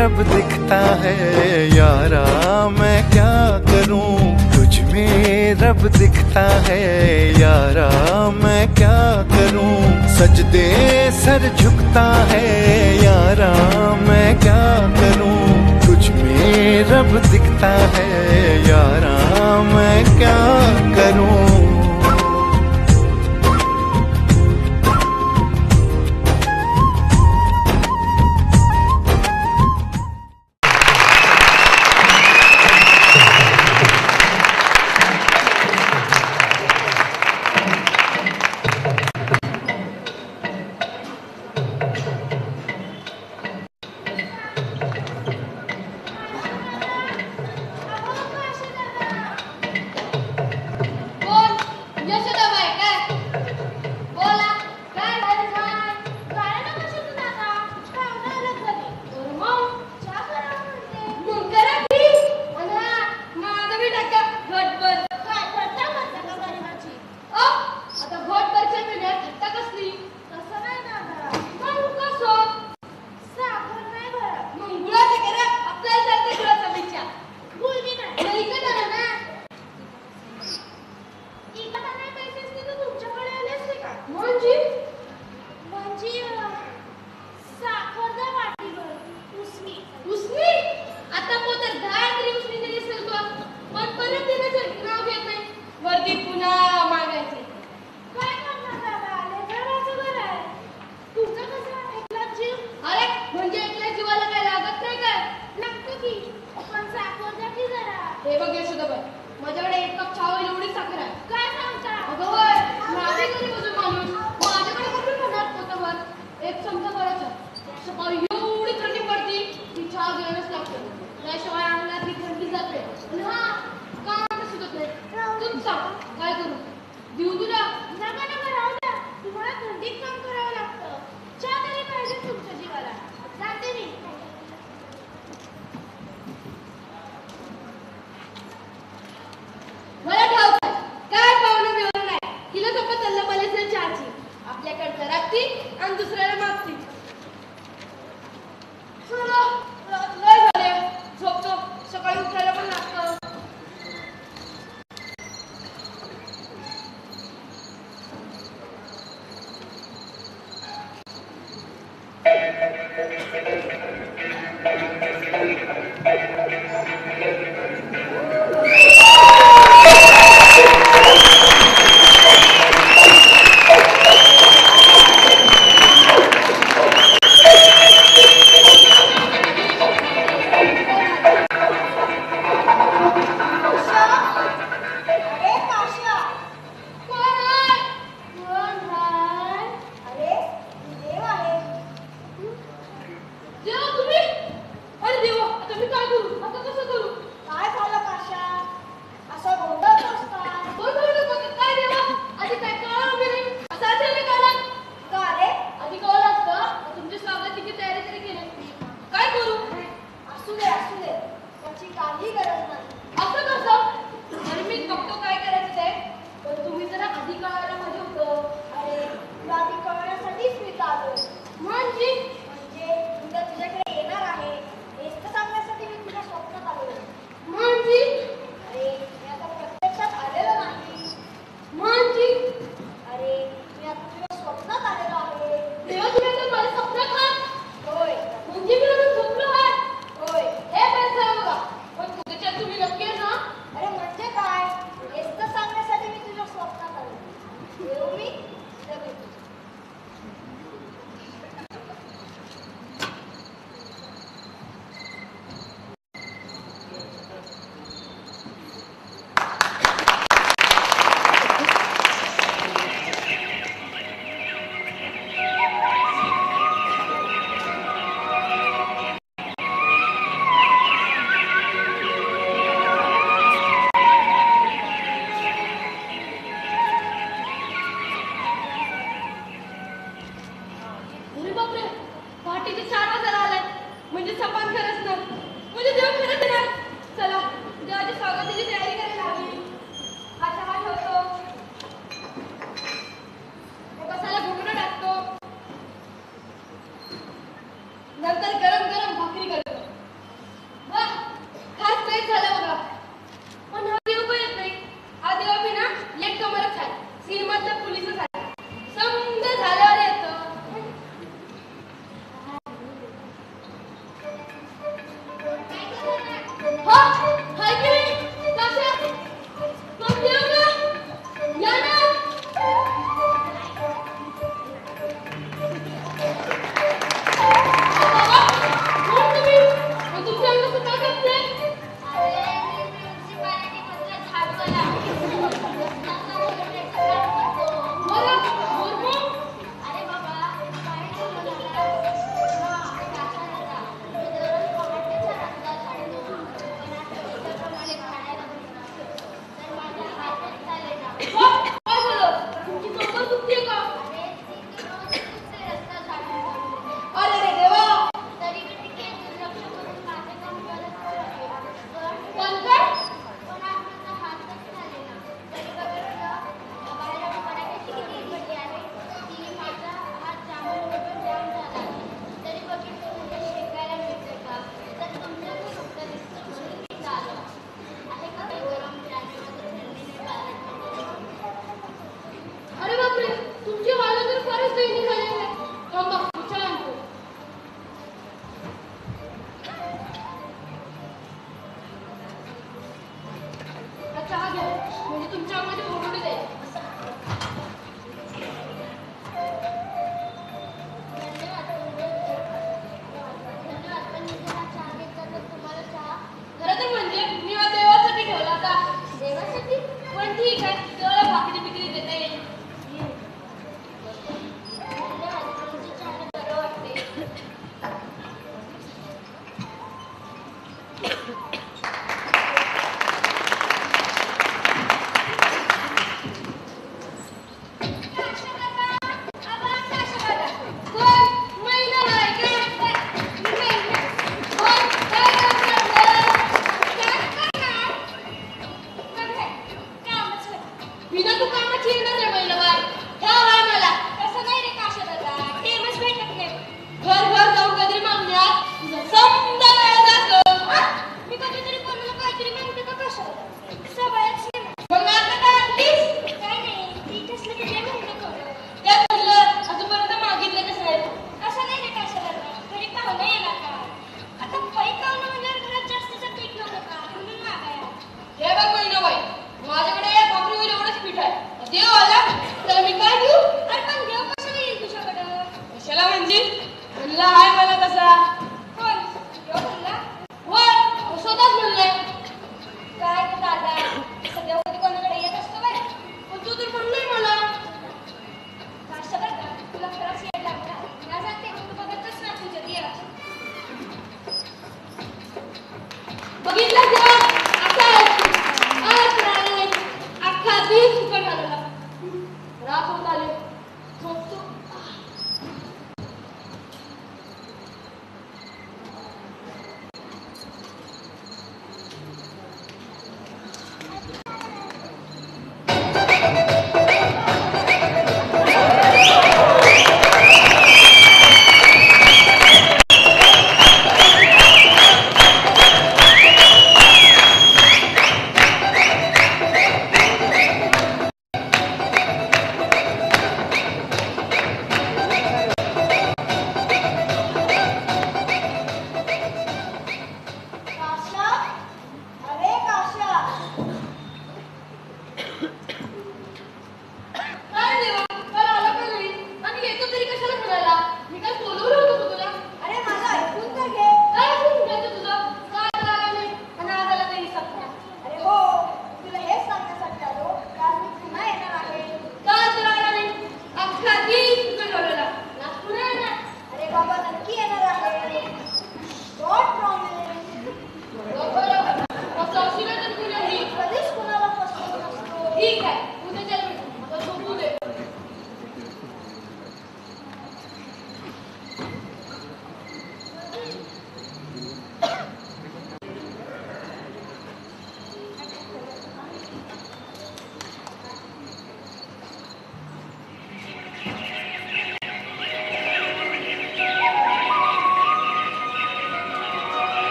रब दिखता है यारा, मैं क्या करूं, तुझ में रब दिखता है यारा, मैं क्या करूं, सजदे सर झुकता है यारा, मैं क्या करूं, तुझ में रब दिखता है यारा, मैं क्या करूं। नंतर गरम गरम भाकरी करतो.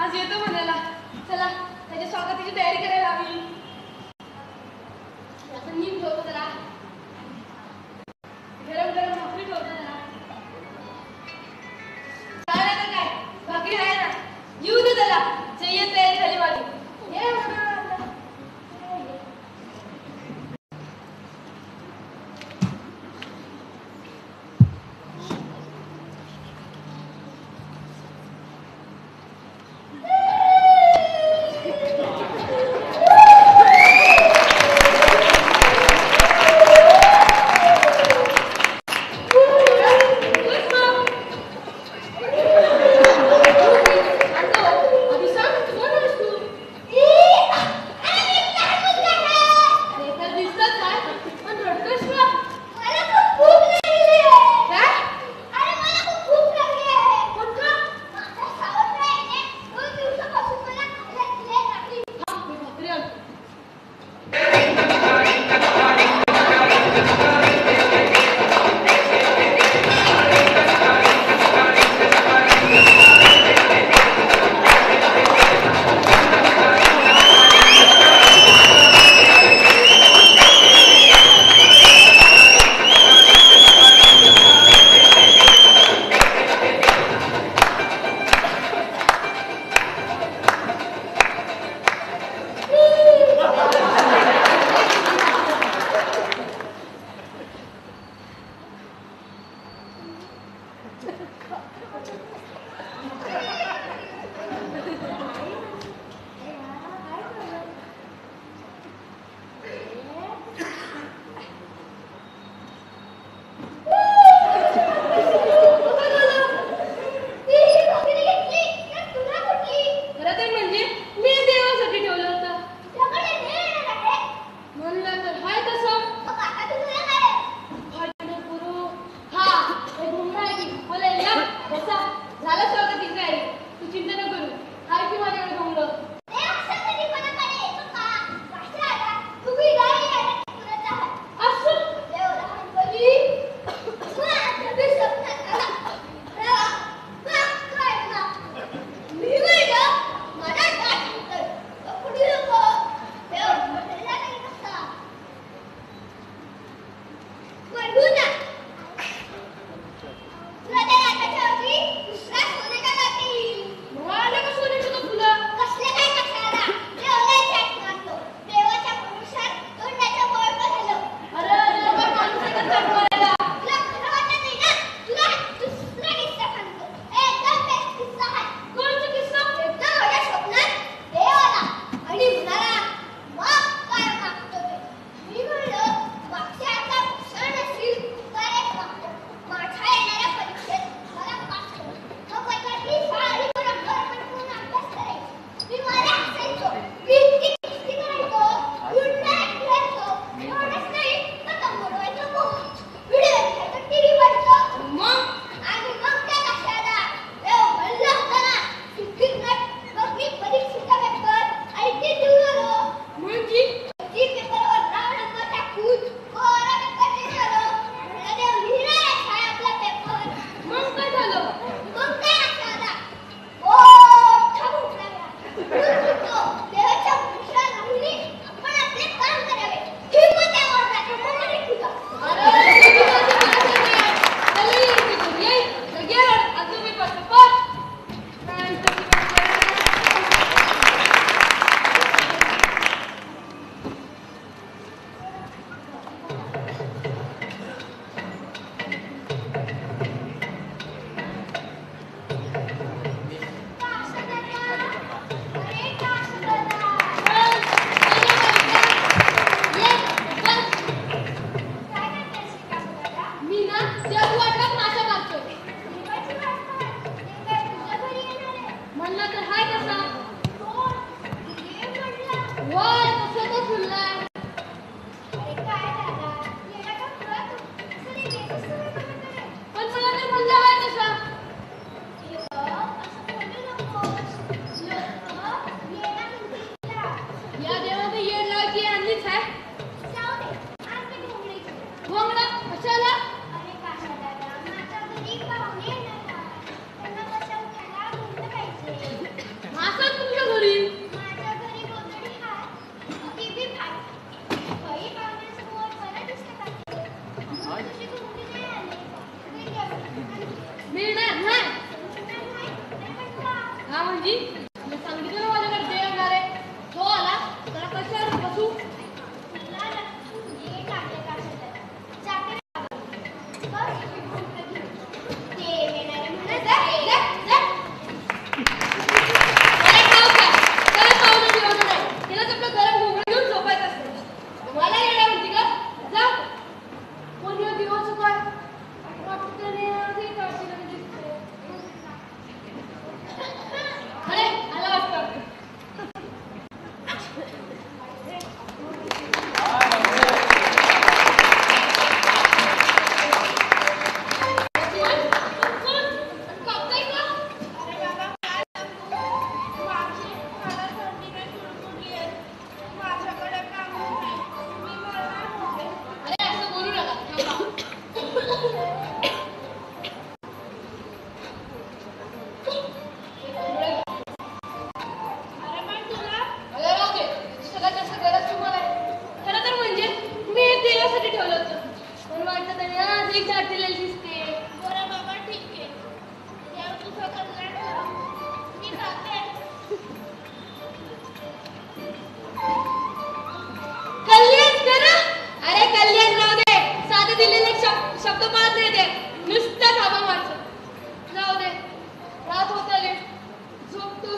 आज येतो म्हणाला. चला त्याच्या स्वागताची तयारी करायला हवी. आपण नीट ठेवतो त्याला. गरम गरम भाकरी ठेवतो त्याला. काय नाही तर काय, भाकरी आहे ना, येऊ दे त्याला. जय्यत तयारी झाली माझी. ये म्हणाला. म्हणजे मी सांगितलं ना माझ्याकडे जे येणार आहे तो आला त्याला कशावर बसू शब्द पाळत नाही ते नुसतं थांबा मारत जाऊ दे रात होत आली झोपतो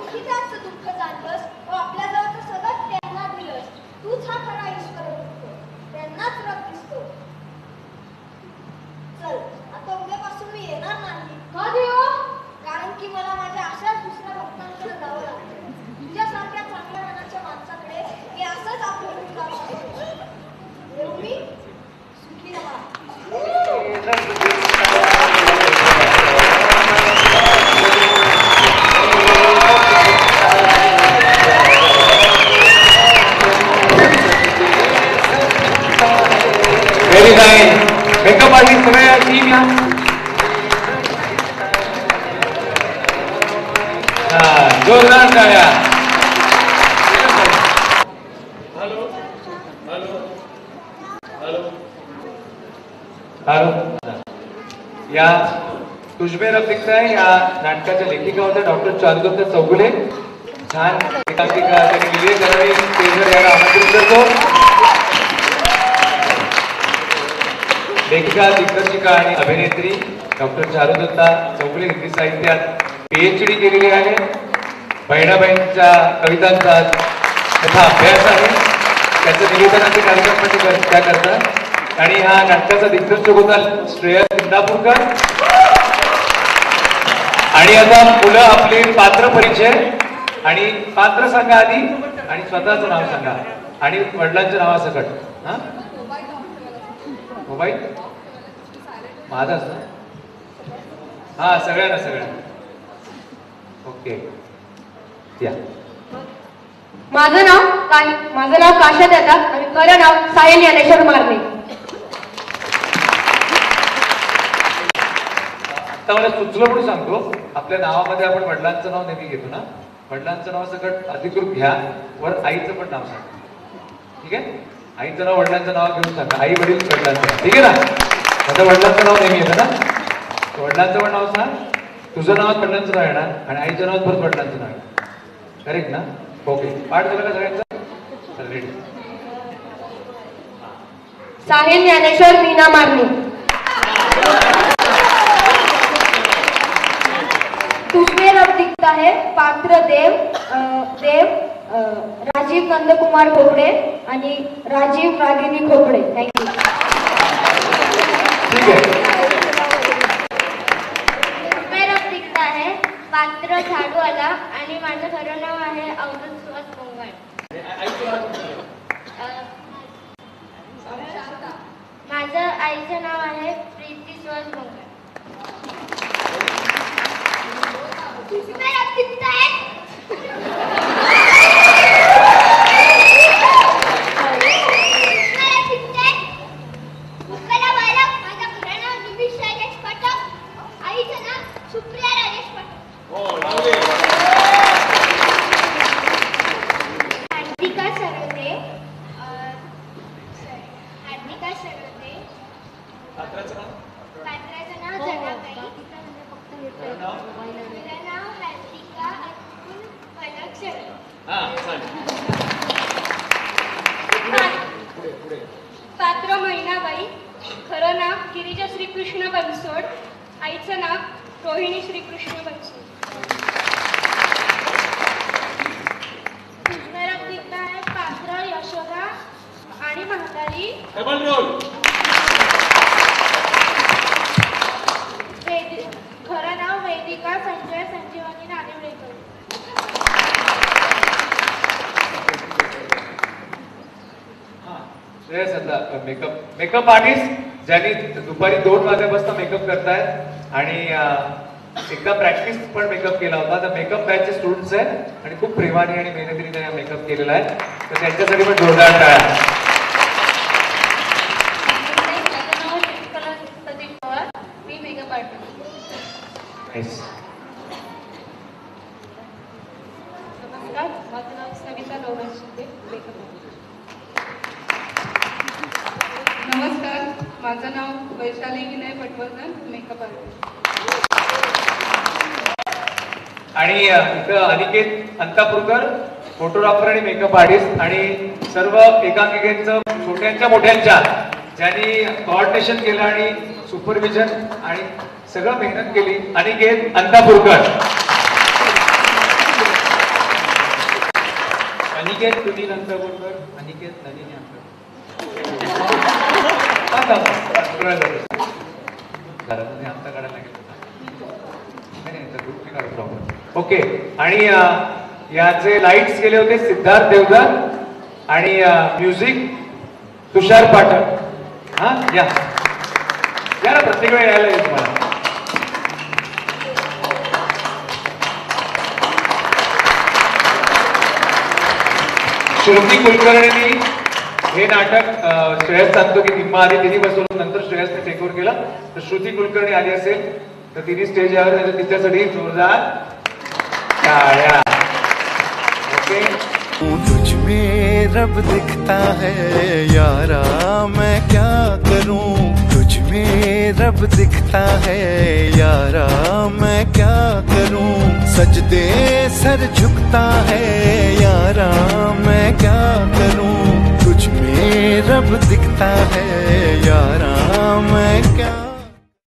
दुःखी जास्त दुःख जाणलंस या तुझमे रब दिखता है या नाटकाच्या लेखिका होत्या डॉक्टर चारुदत्त चौगुले. छान एकांकिका त्यांनी लिहिली आहे, त्यांना मी स्टेजवर यायला आमंत्रित करतो. लेखिका, दिग्दर्शिका आणि अभिनेत्री डॉक्टर चारुदत्ता चौगुले हिंदी साहित्यात PhD केलेली आहे. बहिणाबाईंच्या कवितांचा तथा अभ्यास आहे. त्याचं निवेदनाचे कार्यक्रम त्या करतात. आणि हा नाटकाचा दिग्दर्शक होता श्रेयस इंदापूरकर. आणि आता मुलं आपले पात्र परिचय आणि पात्र सांगा आधी आणि स्वतःचं नाव सांगा आणि वडिलांच्या नावासकट. हा मोबाईल माझाच ना. हा सगळ्यांना ओके या. माझं नाव काशा देतात आणि खरं नाव सायन ज्ञानेश्वर मारणे. आता मला सुचलं म्हणून सांगतो, आपल्या नावामध्ये आपण वडिलांचं नाव नेहमी घेतो ना. वडिलांचं नाव सकट अधिकृत घ्या, वर आईचं पण नाव सांगा. ठीक आहे, आईचं नाव वडिलांचं नाव घेऊन सांगा. आई वडील वडिलांचं, ठीक आहे ना. आता वडिलांचं नाव नेहमी येतं ना, वडिलांचं पण नाव सांग. तुझं नावात वडिलांचं नाव येणार आणि आईच्या नावात परत वडिलांचं नाव येणार. करेक्ट ना. ओके, पाठ झालं का सगळ्यांचं? रेडी. साहिल ज्ञानेश्वर मीना मारणे. तुझमे रब दिखता है पात्र देव राजीव नंदकुमार खोपडे आणि राजीव रागिनी खोपडे. थँक्यू. ठीक आहे. तुझमे रब दिखता है पात्र झाडूवाला आणि माझं खरं नाव आहे अवधूत सुहास पोंगळ. माझं आईचं नाव आहे प्रीती सुहास पोंगळ. तुझमे रब दिखता है पात्र महिनाबाई. खरं नाव गिरिजा श्रीकृष्ण बनसोड. आईचं नाव रोहिणी श्रीकृष्ण बनसोड. तुझमे रब दिखता है पात्र यशोदा आणि म्हातारी. खरं नाव वेदिका संजय संजीवनी नानिवडेकर. मेकअप आर्टिस्ट ज्यांनी दुपारी 2 वाजल्यापासून मेकअप करतायत आणि एकदा प्रॅक्टिस पण मेकअप केला होता. तर मेकअप बॅचचे स्टुडंट्स आहेत आणि खूप प्रेमाने आणि मेहनतीने त्यांनी मेकअप केलेला आहे. तर त्यांच्यासाठी पण जोरदार टाळ्या. मी मेकअप आर्टिस्ट. नमस्कार, माझं नाव सविता नवराज शिंदे, मेकअप आर्टिस्ट. नमस्कार, माझं नाव वैशाली विनय पटवर्धन, मेकअप आर्टिस्ट. आणि इथं अनिकेत अंतापूरकर, फोटोग्राफर आणि मेकअप आर्टिस्ट आणि सर्व एकांकिकेचं छोट्यांच्या मोठ्यांच्या ज्यांनी कोऑर्डिनेशन केलं आणि सुपरविजन आणि सगळं मेहनत केली. अनिकेत अंतापूरकर. अनिकेत सुनील अंतापूरकर. अनिकेत नलिनी ओके. आणि याचे लाईट्स गेले होते सिद्धार्थ देवधर आणि म्युझिक तुषार पाठक. हा या ना, प्रत्येक वेळी यायला येईल तुम्हाला. श्रुती कुलकर्णींनी हे नाटक श्रेयस सांगतो की निम्मा आधी तिने बसवलं, नंतर श्रेयसने टेक ओव्हर केलं. तर श्रुती कुलकर्णी आली असेल तर तिने स्टेज यावर तिच्यासाठी जोरदार टाळ्या. ओके. तुझ में रब दिखता है यारा, मैं क्या करूं. तुझ में रब दिखता है यारा, मैं क्या करूं सजदे सर झुकता है यारा, मैं क्या करूं तुझ में रब दिखता है यारा, मैं क्या